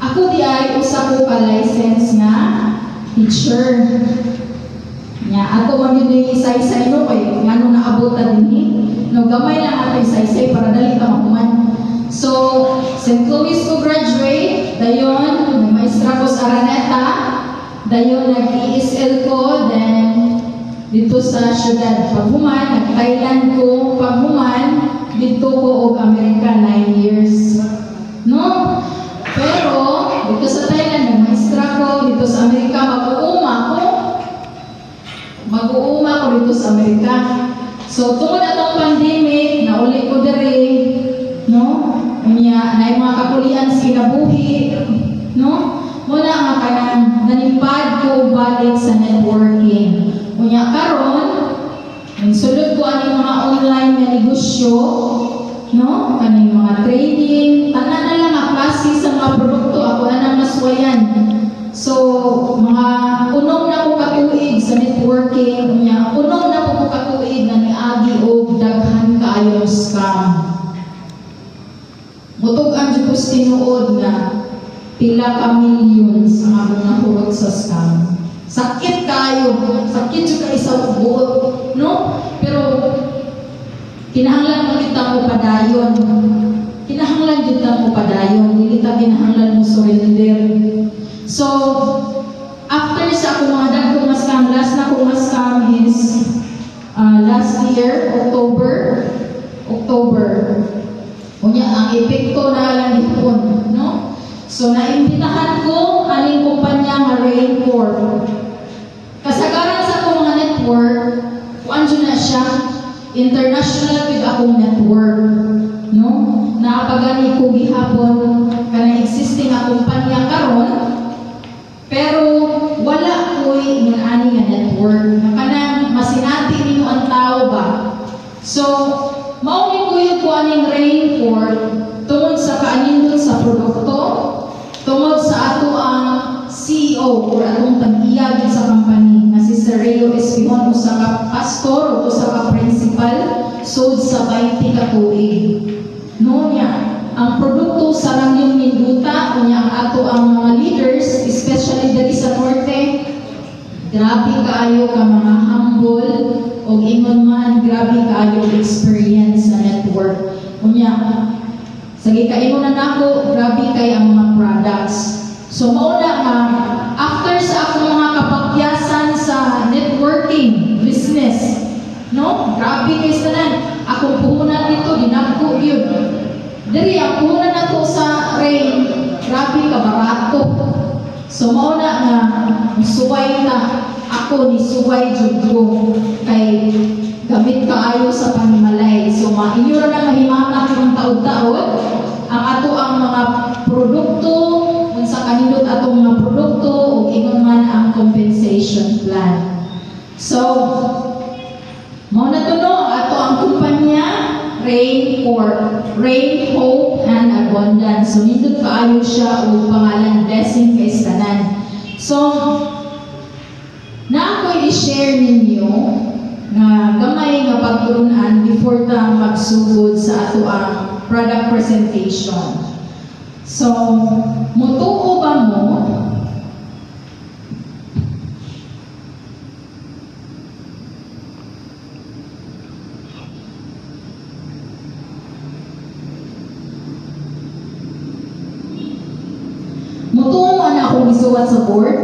Ako di ay usa ko ka license nga teacher. Nya ato man yun yung isay-say no kay ngano naabutan dinhi. No gamay lang ato isay-say para dali ta mahuman. So St. Louis ko graduate, dayon may maestra ko sa Araneta, dayon nag-ESL ko, then dito sa syudad paghuman, nag-Thailand ko paghuman, dito ko og Amerika 9 years. No? Pero dito sa Thailand nag-maestra ko, dito sa Amerika mag-uuma ko dito sa Amerika. So tungod atong pandemic, nauli ko diri, no? Unya na mga kapulian sa kinabuhi, no? Muna nga kanang nanimpad ko balik sa networking. Unya karon, sulod ko ani mga online nga negosyo, no? Kaning mga trading, tanan na lang ang klase sa mga produkto ako anang maswayan. So, mga unom na ko katuig sa networking, unya unom na ko katuig na niagi og daghan kaayo scam. Mutug-an dyan ko tinuod na pila ka millions ang akong nahurot sa scam. Sakit kayo, sakit dyan kayo sa buot, no? Pero, kinahanglan mo kita mo padayon. Kinahanglan kita mo padayon. Hindi kita kinahanglan mo surrender. So, after sa akong mga dagkong scam, last na akong scam is last year, October. Unya, ang epekto na lang hipon, no? So, naimbitahan ko aning kumpanya nga Raincorp. Kasagaran sa akong mga network, kuan dyan na siya, international with akong network, no? Naapagani ko gihapon kanang existing nga kumpanya karon, pero wala ko'y ani nga network. Kanang masinati nino ang tao ba? So, mauni ko yung kuaning Raincorp tungod sa kaanindot sa produkto, tungod sa ato ang CEO o atong tag-iyag sa company na si Sir Reo Espihon, usa ka pastor o usa ka principal sud sa 20 ka tuig. No niya, ang produkto sa Rangyong Minduta, unya ang ato ang mga leaders, especially dali sa Norte, grabe kaayo ka mga humble o ingon man, grabe kaayo experience sa network. Unya, sa gikaingon na nako, grabe kay ang mga products. So mauna nga, after sa akong mga kapakyasan sa networking business, no? Grabe kay sanan. Akong puhunan dito, dinagko yun. Dari, ang puhunan na to sa Rain, grabe ka barato. So mauna nga, suway na. Ako ni suway judyo kay gamit kaayo sa panimalay. So mainyo na mahimata ng taod-taod ang ato ang mga produkto, sa kanindot atong mga produkto o ingon man ang compensation plan. So, mao na to no, ato ang kumpanya Raincorp, Rain, Hope, and Abundance. So, nindot kaayo siya o pangalan blessing kay tanan. So, na ako'y i-share ninyo na gamay nga pagturunan before ta magsugod sa ato ang product presentation. So, mutuo ba mo akong isuwat sa board?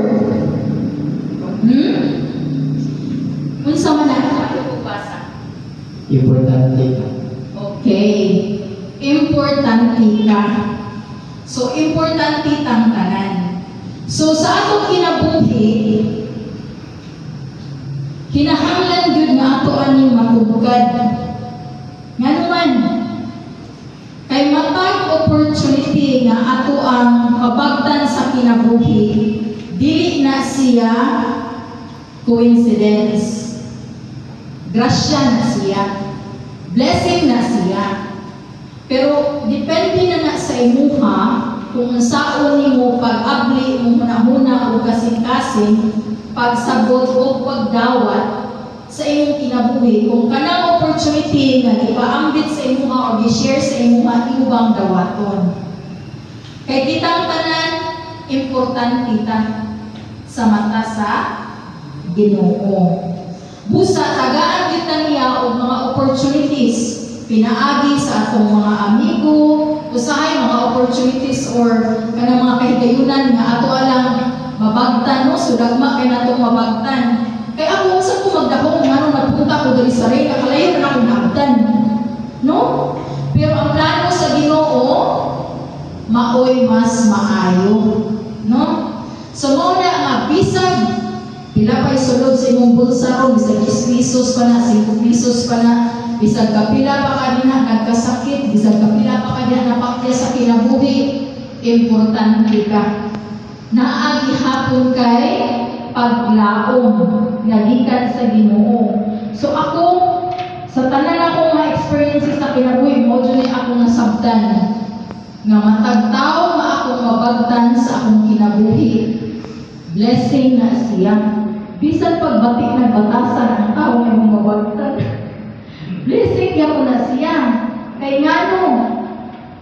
Unsa man ako basa? Importante ka. Okay. Importante ka. So, importante tang tanan. So, sa atong kinabuhi, kinahanglan gyud nga ato aning matugad. Nga naman, kay matag opportunity nga ato ang mabagtan sa kinabuhi, dili na siya coincidence. Grasya na siya. Blessing na siya. Pero depende na sa imuha kung saan nimo pag-abli mo muna-muna o kasing-kasing, pagsabot o pagdawat sa imong kinabuhi. Kung kanang opportunity nga ipaambit sa imuha o i-share sa imuha, ibang dawaton. Kay kitang tanan, importante ta sa mata sa Ginoo. Busa tagaan kita niya og mga opportunities pinaagi sa atong mga amigo, usahay mga opportunities or kanang mga kahigayunan nga ato alang mabagtan, no? So dagma kay natong mabagtan. Kay ako sa ko magdahong ngano nagpunta ko diri sa Rey, nakalayo na akong nagdan. No? Pero ang plano sa Ginoo maoy mas maayo, no? So mao na nga bisag pila pa'y sulod sa imong bulsa ron, bisag 10 pesos pa na, 5 pesos pa na, bisag kapila pa ka din nagkasakit, bisag kapila pa ka din napakya sa kinabuhi, importante ka. Naagi hapon kay paglaom nga gikan sa Ginoo. So ako, sa tanan akong mga experiences sa kinabuhi, mo dyan ako nasabdan nga matag tao nga akong mabagtan sa akong kinabuhi. Blessing na siya. Bisan pagbatik ng batasan ang tao may mabagtan. Blessing niya po na siya. Kay nga no,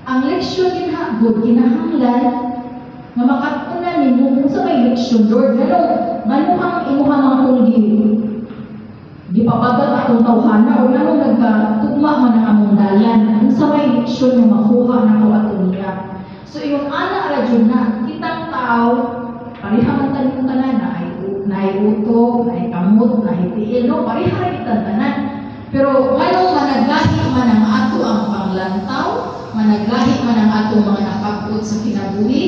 ang leksyon din hagod, kinahanglan, na makatunan ni mo sa may leksyon, Lord, ngano ang imuhang mga kulgi. Di papagat akong tawhana, o ngano nagkatugma man ang among dalan, ang sa may leksyon na makuha na ko ato niya. So, yung anak radyo na, kitang tao, parihaman tayo tanan na ay utok, na ay kamot, na ay tiil, no? Parihaman itang tanan. Pero ngano managlahi man ang ato ang panglantaw, managlahi man ang ato mga nakapot sa kinabuhi,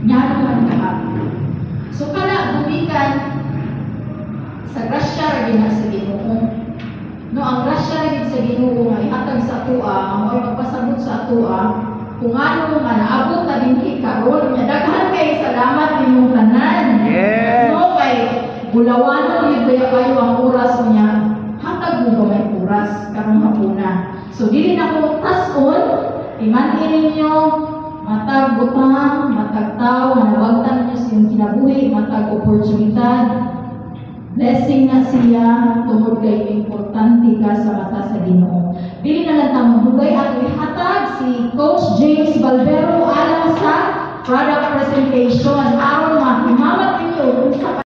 nyano man ka. So kana bumikan sa grasya rin sa Ginoo. No, ang grasya rin sa Ginoo nga ihatag sa atua, ang magpasabot sa atua, kung ano nga naabot na din karon, daghan kay salamat ninyong tanan. Yes. No, kay bulawanon yun kaya kayo ang oras niya. Hatag mo ba may oras karong hapuna. So dili na ko tason, imanin ninyo matag butang, matag tao, manawagtan niyo siyang kinabuhi, matag oportunidad. Blessing na siya, tungod kay importante ka sa mata sa Ginoo. Dili na lang tamang dugay at ihatag si Coach James Balbero alang sa product presentation. Aron mahimamat ninyo kung sa